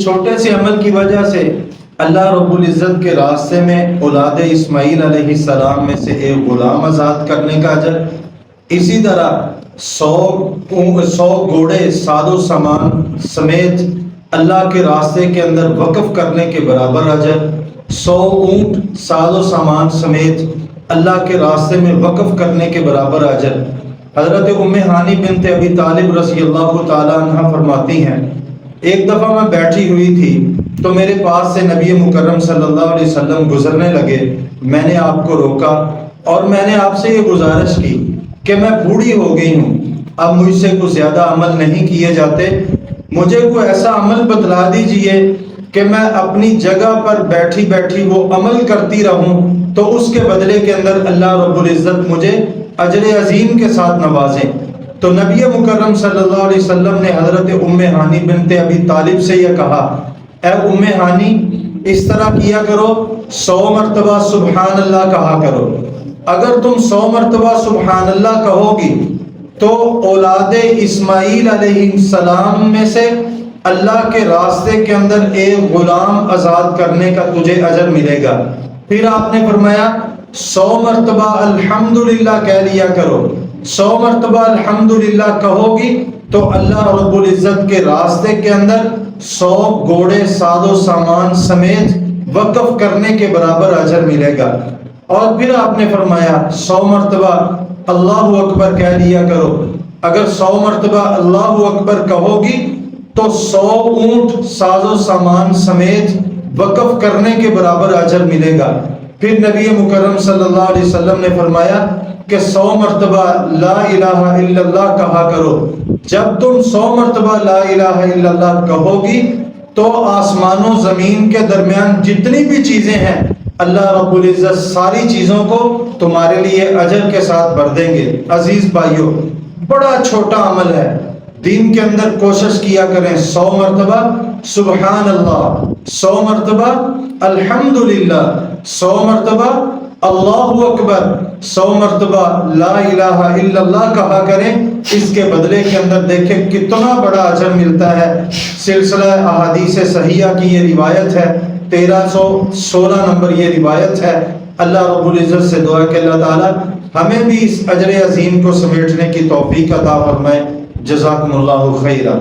چھوٹے سے عمل کی وجہ سے اللہ رب العزت کے راستے میں اولاد اسماعیل علیہ السلام میں سے ایک غلام آزاد کرنے کا اجر، اسی طرح 100 گھوڑے ساز و سامان سمیت اللہ کے راستے کے اندر وقف کرنے کے برابر اجر، 100 اونٹ ساز و سامان سمیت اللہ کے راستے میں وقف کرنے کے برابر اجر۔ حضرت ام ہانی بنت ابی طالب رضی اللہ تعالی عنہ فرماتی ہیں، ایک دفعہ میں بیٹھی ہوئی تھی تو میرے پاس سے نبی مکرم صلی اللہ علیہ وسلم گزرنے لگے۔ میں نے آپ کو روکا اور میں نے آپ سے یہ گزارش کی کہ میں بوڑھی ہو گئی ہوں، اب مجھ سے کوئی زیادہ عمل نہیں کیے جاتے، مجھے کوئی ایسا عمل بتلا دیجئے کہ میں اپنی جگہ پر بیٹھی بیٹھی وہ عمل کرتی رہوں تو اس کے بدلے کے اندر اللہ رب العزت مجھے اجر عظیم کے ساتھ نوازیں۔ تو نبی مکرم صلی اللہ علیہ وسلم نے حضرت ام ہانی بنت ابی طالب سے یہ کہا، اے ام ہانی، اس طرح کیا کرو، 100 مرتبہ سبحان اللہ کہا کرو۔ اگر تم 100 مرتبہ سبحان اللہ کہو گی تو اولاد اسماعیل علیہ السلام میں سے اللہ کے راستے کے اندر ایک غلام آزاد کرنے کا تجھے اجر ملے گا۔ پھر آپ نے فرمایا 100 مرتبہ الحمدللہ کہہ لیا کرو، 100 مرتبہ الحمدللہ کہو گی تو اللہ رب العزت کے راستے کے اندر 100 گھوڑے ساز و سامان سمیت وقف کرنے کے برابر اجر ملے گا۔ اور پھر آپ نے فرمایا 100 مرتبہ اللہ اکبر کہہ لیا کرو، اگر 100 مرتبہ اللہ اکبر کہو گی تو 100 اونٹ ساز و سامان سمیت وقف کرنے کے برابر اجر ملے گا۔ پھر نبی مکرم صلی اللہ علیہ وسلم نے فرمایا کہ 100 مرتبہ لا الہ الا اللہ کہا کرو۔ جب تم 100 مرتبہ لا الہ الا اللہ کہو گی تو آسمان و زمین کے درمیان جتنی بھی چیزیں ہیں اللہ رب العزت ساری چیزوں کو تمہارے لیے اجر کے ساتھ بھر دیں گے۔ عزیز بھائیو، بڑا چھوٹا عمل ہے، دین کے اندر کوشش کیا کریں 100 مرتبہ سبحان اللہ، 100 مرتبہ الحمدللہ، 100 مرتبہ اللہ اکبر، 100 مرتبہ لا الہ الا اللہ کہا کریں۔ اس کے بدلے کے اندر دیکھیں کتنا بڑا اجر ملتا ہے۔ سلسلہ احادیث صحیحہ کی یہ روایت ہے، 1316 نمبر یہ روایت ہے۔ اللہ رب العزت سے دعا کہ اللہ تعالی ہمیں بھی اس اجر عظیم کو سمیٹنے کی توفیق عطا فرمائے۔ جزاکم اللہ خیرا۔